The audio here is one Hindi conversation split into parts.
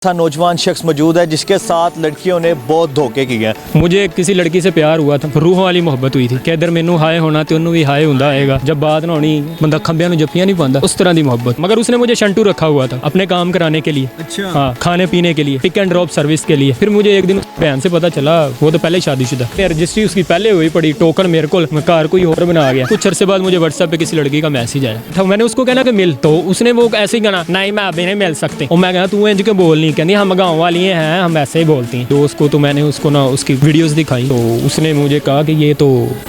ऐसा नौजवान शख्स मौजूद है जिसके साथ लड़कियों ने बहुत धोखे किए हैं। मुझे किसी लड़की से प्यार हुआ था, रूह वाली मोहब्बत हुई थी कि इधर मैनू हाय होना तो उन्होंने भी हाय होंदा आएगा, जब बात ना होनी बंदा खंबियां नूं जप्पियां नहीं पांदा, उस तरह की मोहब्बत। मगर उसने मुझे शंटू रखा हुआ था अपने काम कराने के लिए। अच्छा। हाँ, खाने पीने के लिए, पिक एंड ड्रॉप सर्विस के लिए। फिर मुझे एक दिन बहन से पता चला वो तो पहले शादीशुदा, रजिस्ट्री उसकी पहले हुई पड़ी, टोकन मेरे को घर कोई और बना गया। कुछ अरसे बाद मुझे व्हाट्सएप पे किसी लड़की का मैसेज आया था, मैंने उसको कहना कि मिल, तो उसने वो ऐसे ही कहना नहीं मैं अभी नहीं मिल सकते, और मैं कहना तू इंज के बोल नहीं, कहनी हम गाँव वाली हैं, हम ऐसे ही बोलती हैं। दोस्त को तो मैंने उसको ना उसकी वीडियोस दिखाई, तो उसने मुझे कहा कि ये तो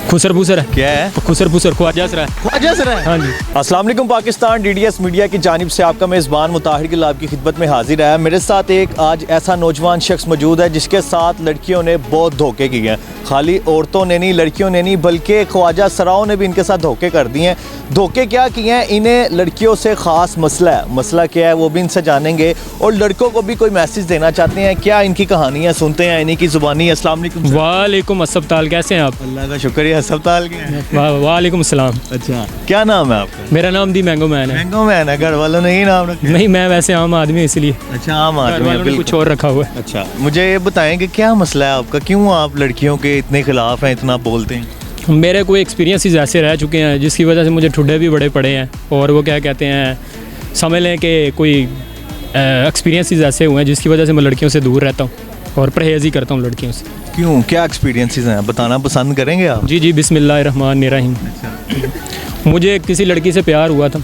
खुसर फुसर है। क्या है? खुसर फुसर, ख्वाजा सरा है। ख्वाजा सरा है? हाँ जी। अस्सलाम वालेकुम पाकिस्तान, डीडीएस मीडिया की जानिब से आपका मेज़बान मुताहिर गिल आपकी खिदमत में हाजिर है। मेरे साथ एक आज ऐसा नौजवान शख्स मौजूद है जिसके साथ लड़कियों ने बहुत धोखे किए हैं। खाली औरतों ने नहीं, लड़कियों ने नहीं, बल्कि ख्वाजा सराओं ने भी इनके साथ धोखे कर दिए हैं। धोखे क्या किए हैं? इन्हें लड़कियों से ख़ास मसला है। मसला क्या है वो भी इनसे जानेंगे, और लड़कों को भी कोई मैसेज देना चाहते हैं। क्या इनकी कहानियाँ सुनते हैं इन्हीं की ज़ुबानी। अस्सलाम वालेकुम। वालेकुम अस्सलाम, कैसे हैं आप? अल्लाह का शुक्र, अस्पताल के हैं। वालेकुम सलाम। अच्छा, क्या नाम है आपका? मेरा नाम दी मैंगो मैन है। मैंगो मैन है? घर वालों ने ही नाम रखा? नहीं, मैं वैसे आम आदमी हूं इसलिए। अच्छा, आम घर आदमी है, वालों ने कुछ बिल्कुल। और रखा हुआ है। अच्छा, मुझे ये बताएं कि क्या मसला है आपका, क्यों आप लड़कियों के इतने खिलाफ हैं, इतना बोलते हैं? मेरे कोई एक्सपीरियंसेस ऐसे रह चुके हैं जिसकी वजह से मुझे ठुड्डे भी बड़े पड़े हैं, और वो क्या कहते हैं, समझ लें कि कोई एक्सपीरियंसेस ऐसे हुए हैं जिसकी वजह से मैं लड़कियों से दूर रहता हूँ और परहेज ही करता हूँ लड़कियों से। क्यों, क्या एक्सपीरियंसेस हैं, बताना पसंद करेंगे आप? जी जी, बिस्मिल्लाहिर्रहमानिर्रहीम। मुझे किसी लड़की से प्यार हुआ था,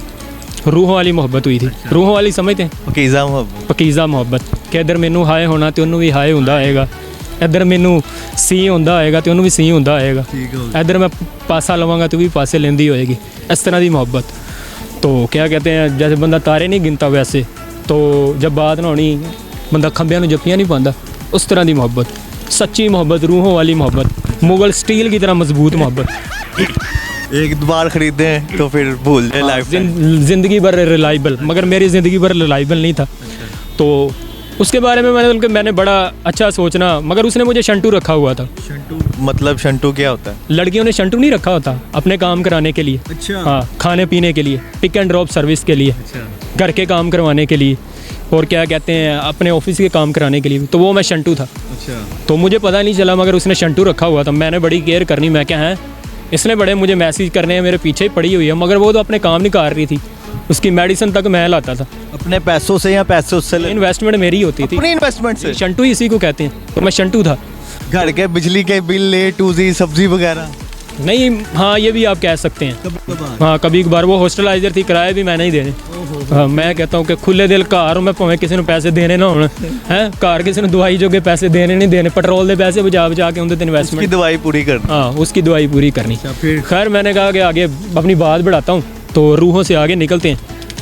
रूह वाली मोहब्बत हुई थी। रूह वाली समझते हैं? पकीज़ा मोहब्बत। पकीज़ा मोहब्बत कि इधर मैनू हाय होना तो उन्होंने भी हाय होंदा आएगा, इधर मैनू सी होंदा आएगा तो उन्होंने भी सी होंदा आएगा, इधर मैं पासा लवांगा तो भी पासे लेंदी होएगी, इस तरह की मोहब्बत। तो क्या कहते हैं, जैसे बंदा तारे नहीं गिनता वैसे, तो जब बात ना होनी बंदा खंबियां नूं जप्पियां नहीं पांदा, उस तरह की मोहब्बत। सच्ची मोहब्बत, रूहों वाली मोहब्बत, मुगल स्टील की तरह मजबूत मोहब्बत। एक बार खरीदें तो फिर भूल जाए लाइफ टाइम। ज़िंदगी भर रिलायबल, मगर मेरी ज़िंदगी भर रिलायबल नहीं था। तो उसके बारे में मैंने बड़ा अच्छा सोचना, मगर उसने मुझे शंटू रखा हुआ था। शंटू मतलब शंटू क्या होता है? लड़कियों ने शंटू नहीं रखा होता अपने काम कराने के लिए। अच्छा। हाँ, खाने पीने के लिए, पिक एंड ड्रॉप सर्विस के लिए, घर के काम करवाने के लिए, और क्या कहते हैं अपने ऑफिस के काम कराने के लिए, तो वो मैं शंटू था। अच्छा। तो मुझे पता नहीं चला, मगर उसने शंटू रखा हुआ था। मैंने बड़ी केयर करनी, मैं क्या है इसने बड़े मुझे मैसेज करने हैं, मेरे पीछे ही पड़ी हुई है, मगर वो तो अपने काम नहीं कर रही थी, उसकी मेडिसिन तक मैं लाता था। अपने पैसों से या पैसे उससे ले? इन्वेस्टमेंट मेरी होती थी। अपनी इन्वेस्टमेंट से? शंटू इसी को कहते हैं, तो मैं शंटू था। घर के बिजली के बिल, ले टूजी, सब्जी वगैरह? नहीं, हाँ ये भी आप कह सकते हैं। हाँ, कभी एक बार वो हॉस्टलाइजर थी, किराए भी मैं नहीं देने। हाँ, मैं कहता हूँ कि खुले दिल घर मैं भावें किसी ने पैसे देने ना होने हैं, घर किसी ने दवाई जोगे पैसे देने नहीं देने, पेट्रोल के पैसे बचा बचा के उनके इन्वेस्टमेंट उसकी दवाई पूरी करनी। हाँ, उसकी दवाई पूरी करनी। खैर मैंने कहा कि आगे अपनी बात बढ़ाता हूँ, तो रूहों से आगे निकलते हैं।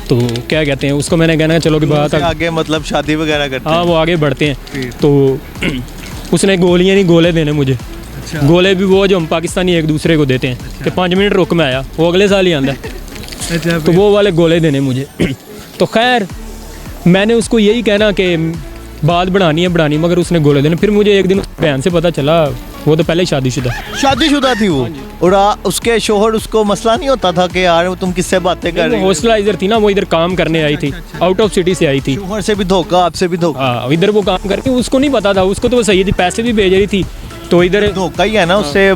तो क्या कहते हैं उसको, मैंने कहना चलो कि बात आगे मतलब शादी वगैरह करते हैं? हाँ, वो आगे बढ़ते हैं। तो उसने गोलियाँ नहीं गोले देने मुझे। अच्छा। गोले भी वो जो हम पाकिस्तानी एक दूसरे को देते हैं। अच्छा। कि 5 मिनट रुक में आया, वो अगले साल ही आंदा है। अच्छा, तो वो वाले गोले देने मुझे। तो खैर मैंने उसको यही कहना कि बात बढ़ानी है बढ़ानी, मगर उसने गोले देने। फिर मुझे एक दिन बहन से पता चला वो तो पहले ही शादीशुदा थी वो। और उसके शोहर, उसको मसला नहीं होता था कि यार तुम किससे बातें कर रहे हो? हॉस्टलाइजर थी ना, वो इधर काम करने आई थी, आउट ऑफ सिटी से आई थी। शोहर से भी धोखा, आपसे भी धोखा? हाँ, इधर वो काम करके, उसको नहीं पता था, उसको तो वो सही थी, पैसे भी भेज रही थी, तो इधर धोखा ही है ना। उससे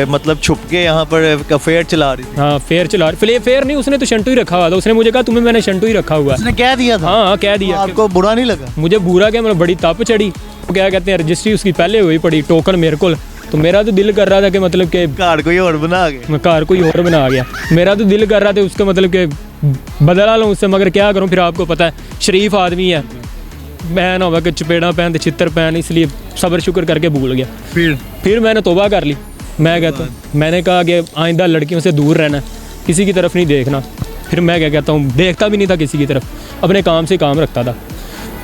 मतलब छुप के यहाँ पर अफेयर चला रही थी। हाँ, फेयर चला रही, फेयर नहीं, उसने तो शंटू ही रखा हुआ था। उसने मुझे कहा तुम्हें मैंने शंटू ही रखा हुआ है। उसने कह दिया था? हाँ, कह दिया। आपको बुरा नहीं लगा? मुझे बुरा क्या, मतलब बड़ी तप चढ़ी। क्या कहते हैं, रजिस्ट्री उसकी पहले हुई पड़ी, टोकन मेरे को, तो मेरा तो दिल कर रहा था कि मतलब कि कार कोई और बना गया। कार कोई और बना गया। मेरा तो दिल कर रहा था उसका मतलब कि बदला लूँ उससे, मगर क्या करूँ, फिर आपको पता है शरीफ आदमी है, मैं ना होगा कि चपेड़ा पहन तो चित्र पहन, इसलिए सब्र शुक्र करके भूल गया। फिर मैंने तौबा कर ली। मैं कहता हूँ, मैंने कहा कि आइंदा लड़कियों से दूर रहना, किसी की तरफ नहीं देखना। फिर मैं क्या कहता हूँ, देखता भी नहीं था किसी की तरफ, अपने काम से काम रखता था।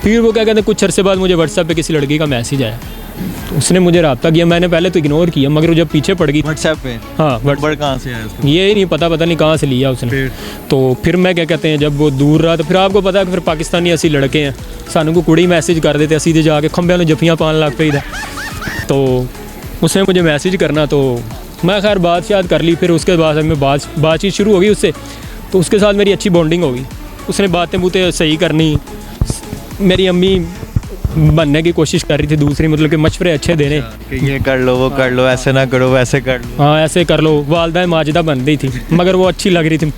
फिर वो क्या कहते हैं, कुछ अरसे बाद मुझे व्हाट्सएप पे किसी लड़की का मैसेज आया, तो उसने मुझे रब्ता किया। मैंने पहले तो इग्नोर किया, मगर जब पीछे पड़ गई व्हाट्सएप पे। हाँ, नंबर कहाँ से आया उसका? ये नहीं पता नहीं कहाँ से लिया उसने। तो फिर मैं क्या कहते हैं, जब वो दूर रहा, तो फिर आपको पता है कि फिर पाकिस्तानी ऐसी लड़के हैं, सानू को कुड़ी मैसेज कर देते, सीधे जाके खंबियां नूं जफ्फियां पान लग पई। तो उसने मुझे मैसेज करना, तो मैं खैर बात कर ली। फिर उसके बाद में बातचीत शुरू हो गई उससे, तो उसके साथ मेरी अच्छी बॉन्डिंग हो गई। उसने बातें बूतें सही करनी, मेरी अम्मी बनने की कोशिश कर रही थी, दूसरी मतलब कि मशवरे अच्छे देने, कि ये कर लो वो कर लो, ऐसे ना करो वैसे कर लो। हाँ ऐसे कर लो, वालदा माजिदा बन रही थी मगर वो अच्छी लग रही थी।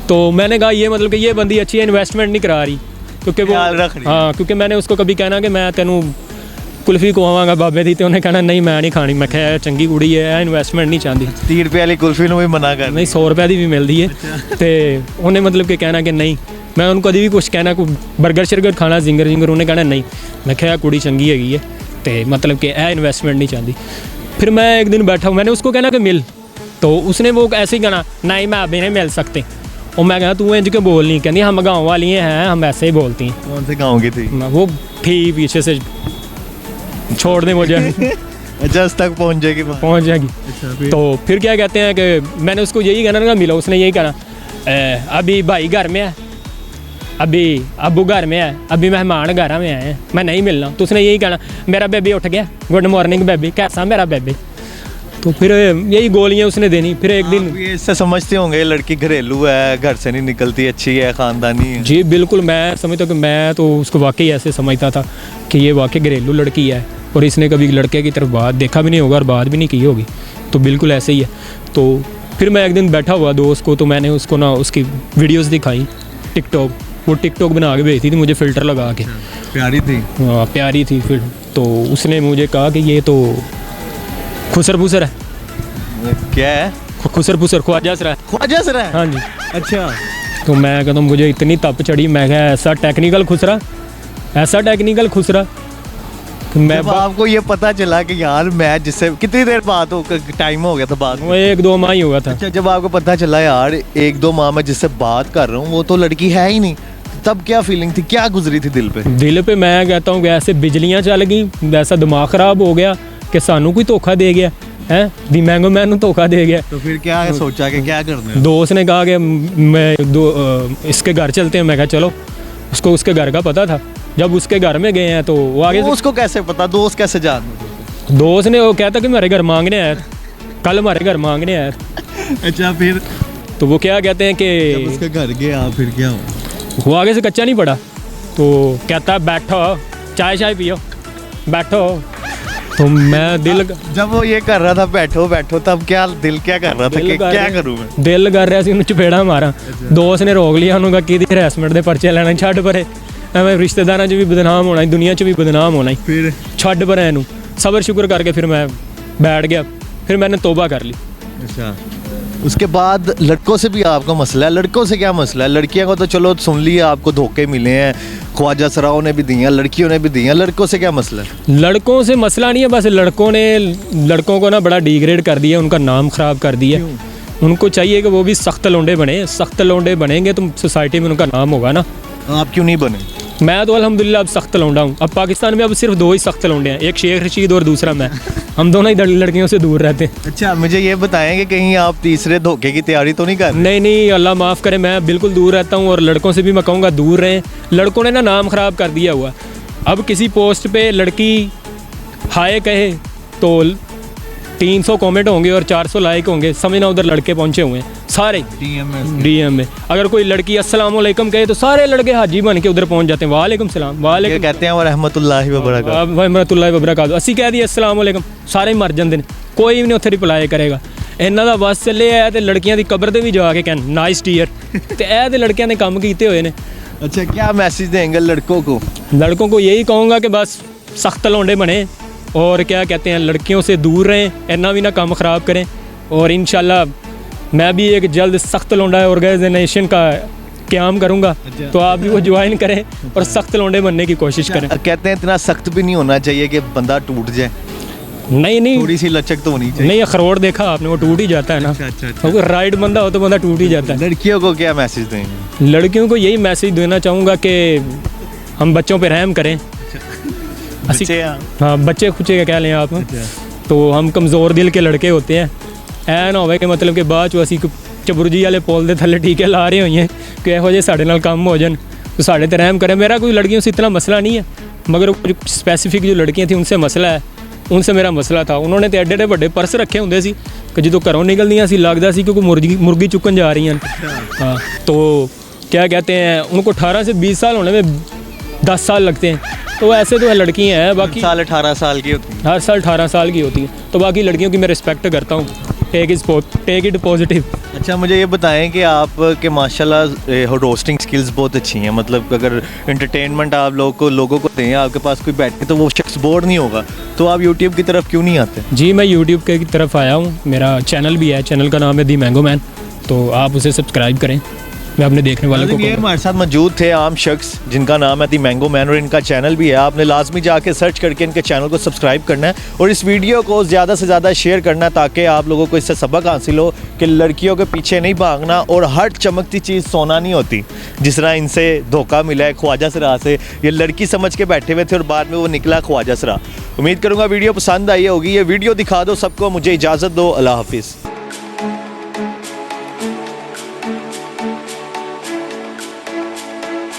तो मैंने कहा ये मतलब कि ये बंदी अच्छी है, इन्वेस्टमेंट नहीं करा रही, क्योंकि वो ख्याल रख रही है। हाँ क्योंकि मैंने उसको कभी कहना कि मैं तेनू कुल्फी खवावांगा बाबे दी, तो उन्हें कहना नहीं मैं नहीं खानी। मैं कहा चंगी कुड़ी है, इन्वेस्टमेंट नहीं चाहती। 30 रुपए वाली कुल्फी ਨੂੰ ਵੀ ਮਨਾ ਕਰ नहीं 100 रुपए की भी मिलती है। तो उन्हें मतलब कि कहना कि नहीं, मैं उनको कभी भी कुछ कहना को बर्गर शर्गर खाना जिंगर जिंगर, उन्हें कहना नहीं। मैं क्या कुड़ी चंगी हैगी है, तो मतलब कि यह इन्वेस्टमेंट नहीं चाहती। फिर मैं एक दिन बैठा, मैंने उसको कहना कि मिल, तो उसने वो ऐसे ही कहना नहीं मैं अभी नहीं मिल सकते। और मैं कहना तू इंज के बोल नहीं, कहनी हम गाँव वाली हैं, हम ऐसे ही बोलती हैं। कौन से गाँव की थी? वो थी पीछे से, छोड़ दें मुझे। अच्छा उस तक पहुँच जाएगी? पहुँच जाएगी। तो फिर क्या कहते हैं कि मैंने उसको यही कहना ना मिला, उसने यही कहना अभी भाई घर में है, अभी अबू घर में है, अभी मेहमान घर में आए हैं, मैं नहीं मिलना। तो उसने यही कहना मेरा बेबी उठ गया, गुड मॉर्निंग बेबी, कैसा मेरा बेबी। तो फिर यही गोलियाँ उसने देनी। फिर एक दिन ये इससे समझते होंगे लड़की घरेलू है, घर से नहीं निकलती, अच्छी है, ख़ानदानी है। जी बिल्कुल, मैं समझता हूँ कि मैं तो उसको वाकई ऐसे समझता था कि ये वाकई घरेलू लड़की है और इसने कभी लड़के की तरफ बात देखा भी नहीं होगा और बात भी नहीं की होगी, तो बिल्कुल ऐसे ही है। तो फिर मैं एक दिन बैठा हुआ दोस्त को, तो मैंने उसको ना उसकी वीडियोस दिखाई टिकटॉक, वो टिकटॉक बना के भेजी थी मुझे फ़िल्टर लगा के। प्यारी थी? हाँ प्यारी थी। फिर तो उसने मुझे कहा कि ये तो खुसर फुसर है। क्या है? खुसर फुसर, ख्वाजा सरा है। ख्वाजा सरा है? हाँ जी। अच्छा। तो मैं कहता हूँ मुझे इतनी तप चढ़ी, मैं कहा ऐसा टेक्निकल खुसरा, ऐसा टेक्निकल खुसरा कि मैं जब आपको ये पता चला कि यार मैं जिससे कितनी देर बात हो, टाइम हो गया था बात? वो 1-2 माह ही हुआ था। अच्छा, जब आपको पता चला यार 1-2 माह में जिससे बात कर रहा हूँ वो तो लड़की है ही नहीं, तब क्या फीलिंग थी, क्या गुजरी थी दिल पे? दिल पे मैं कहता हूँ कि ऐसे बिजलियाँ चल गई, वैसा दिमाग ख़राब हो गया कि सानू कोई धोखा दे गया है, दी मैंगो मैन धोखा दे गया। तो फिर क्या सोचा कि क्या करना है? दोस्त ने कहा कि मैं इसके घर चलते हैं। मैं कहा चलो। उसको उसके घर का पता था। जब उसके घर में गए हैं तो वो आगे से उसको कैसे पता, दोस्त कैसे जानते? दोस्त ने वो कहता कि मेरे घर मांगने आया, कल हमारे घर मांगने आया। अच्छा फिर? तो वो क्या कहते हैं कि जब उसके घर गया फिर क्या हुआ? वो आगे से कच्चा नहीं पड़ा, तो कहता बैठो चाय शाय पियो, बैठो। तो मैं दिल जब वो ये कर रहा था बैठो बैठो, तब क्या दिल क्या कर रहा था कि क्या करूं मैं? दिल कर रहा सी उन्हें चपेड़ा मारा। दोस्त ने रोक लिया उन्होंने कहा कि हैरेसमेंट के परचे लेना, छड़ परे एवं रिश्तेदारों च भी बदनाम होना, दुनिया च भी बदनाम होना। फिर छड़ पर इनू सबर शुक्र करके फिर मैं बैठ गया, फिर मैंने तौबा कर ली। अच्छा, उसके बाद लड़कों से भी आपका मसला है? लड़कों से क्या मसला है? लड़कियों को तो चलो सुन लिया, आपको धोखे मिले हैं, ख्वाजा सराओं ने भी दिया, लड़कियों ने भी दिया, लड़कों से क्या मसला है? लड़कों से मसला नहीं है, बस लड़कों ने लड़कों को ना बड़ा डिग्रेड कर दिया, उनका नाम ख़राब कर दिया। उनको चाहिए कि वो भी सख्त लौंडे बने, सख्त लौंडे बनेंगे तो सोसाइटी में उनका नाम होगा ना। आप क्यों नहीं बने? मैं तो अल्हम्दुलिल्लाह अब सख्त लौंडा हूँ। अब पाकिस्तान में अब सिर्फ 2 ही सख्त लौंडे हैं, एक शेख रशीद और दूसरा मैं। हम दोनों ही लड़कियों से दूर रहते हैं। अच्छा, मुझे ये बताएं कि कहीं आप तीसरे धोखे की तैयारी तो नहीं कर रहे? नहीं नहीं, अल्लाह माफ़ करे, मैं बिल्कुल दूर रहता हूँ और लड़कों से भी मैं कहूँगा दूर रहें। लड़कों ने ना नाम ख़राब कर दिया हुआ। अब किसी पोस्ट पे लड़की हाय कहे तो 300 कमेंट होंगे और 400 लाइक होंगे, समझना उधर लड़के पहुंचे हुए हैं सारे डीएम में। अगर कोई लड़की अस्सलाम वालेकुम कहे तो सारे लड़के हाजी बन के उधर पहुंच जाते हैं, वालेकुम सलाम, वालेकुम कहते हैं व रहमतुल्लाहि व बरकातहू, रहमतुल्लाहि व बरकातहू। असी कह दिए अस्सलाम वालेकुम, सारे मर जाते हैं, कोई भी नहीं उत्थे रिप्लाई करेगा। इन्हों का बस चले है तो लड़कियां की कबर से भी जाके कहन नाइस टीयर, तो यह तो लड़कियां ने काम किए हुए हैं। अच्छा, क्या मैसेज देंगे लड़कों को? लड़कों को यही कहूँगा कि बस सख्त लौंडे बने और क्या कहते हैं लड़कियों से दूर रहें, इतना भी ना काम ख़राब करें। और इंशाल्लाह मैं भी एक जल्द सख्त लौंडा ऑर्गेनाइजेशन का क़याम करूँगा। अच्छा। तो आप भी वो ज्वाइन करें और सख्त लौंडे बनने की कोशिश करें। कहते हैं इतना सख्त भी नहीं होना चाहिए कि बंदा टूट जाए। नहीं नहीं, थोड़ी सी लचक तो होनी चाहिए। नहीं, अखरोट देखा आपने, वो टूट ही जाता है ना। अच्छा। वो राइट बंदा हो तो बंदा टूट ही जाता है। लड़कियों को क्या मैसेज देंगे? लड़कियों को यही मैसेज देना चाहूँगा कि हम बच्चों पर रहम करें। हाँ, बच्चे खुचे क्या लें आप। तो हम कमज़ोर दिल के लड़के होते हैं, ऐ ना हो कि मतलब कि बाद चो असी चबुरजी वाले पोल के थले टीके ला रहे हुए हैं कि यहो जे साढ़े नाल काम हो जाए, तो साढ़े ते रहम करें। मेरा कोई लड़कियों से इतना मसला नहीं है, मगर कुछ स्पैसीफिक जो लड़कियाँ थी उनसे मसला है, उनसे मेरा मसला था। उन्होंने तो एडे एडे बड़े पर्स रखे होंगे सी कि जो घरों निकलदियाँ सी लगता सी क्योंकि मुर्गी चुकन जा रही हैं। हाँ, तो क्या कहते हैं उनको 18 से 20 साल होने में 10 साल लगते हैं। तो ऐसे तो लड़की हैं, बाकी साल 18 साल की होती है। हर साल 18 साल की होती हैं। तो बाकी लड़कियों की मैं रिस्पेक्ट करता हूँ, टेक इट पॉजिटिव। अच्छा, मुझे ये बताएं कि आप के माशाल्लाह रोस्टिंग स्किल्स बहुत अच्छी हैं, मतलब अगर एंटरटेनमेंट आप लोगों को दें, आपके पास कोई बैठे तो वो शख्स बोर नहीं होगा, तो आप यूट्यूब की तरफ क्यों नहीं आते? जी, मैं यूट्यूब की तरफ आया हूँ, मेरा चैनल भी है, चैनल का नाम है दी मैंगो मैन, तो आप उसे सब्सक्राइब करें। मैं अपने देखने वालों को ये हमारे साथ मौजूद थे आम शख्स जिनका नाम है दी मैंगो मैन, और इनका चैनल भी है। आपने लाजमी जाके सर्च करके इनके चैनल को सब्सक्राइब करना है और इस वीडियो को ज़्यादा से ज़्यादा शेयर करना है, ताकि आप लोगों को इससे सबक हासिल हो कि लड़कियों के पीछे नहीं भागना और हर चमकती चीज़ सोना नहीं होती। जिस तरह इनसे धोखा मिला है ख्वाजा सरा से, ये लड़की समझ के बैठे हुए थे और बाद में वो निकला ख्वाजा सरा। उम्मीद करूँगा वीडियो पसंद आई होगी। ये वीडियो दिखा दो सबको, मुझे इजाज़त दो, अल्लाह हाफिज़।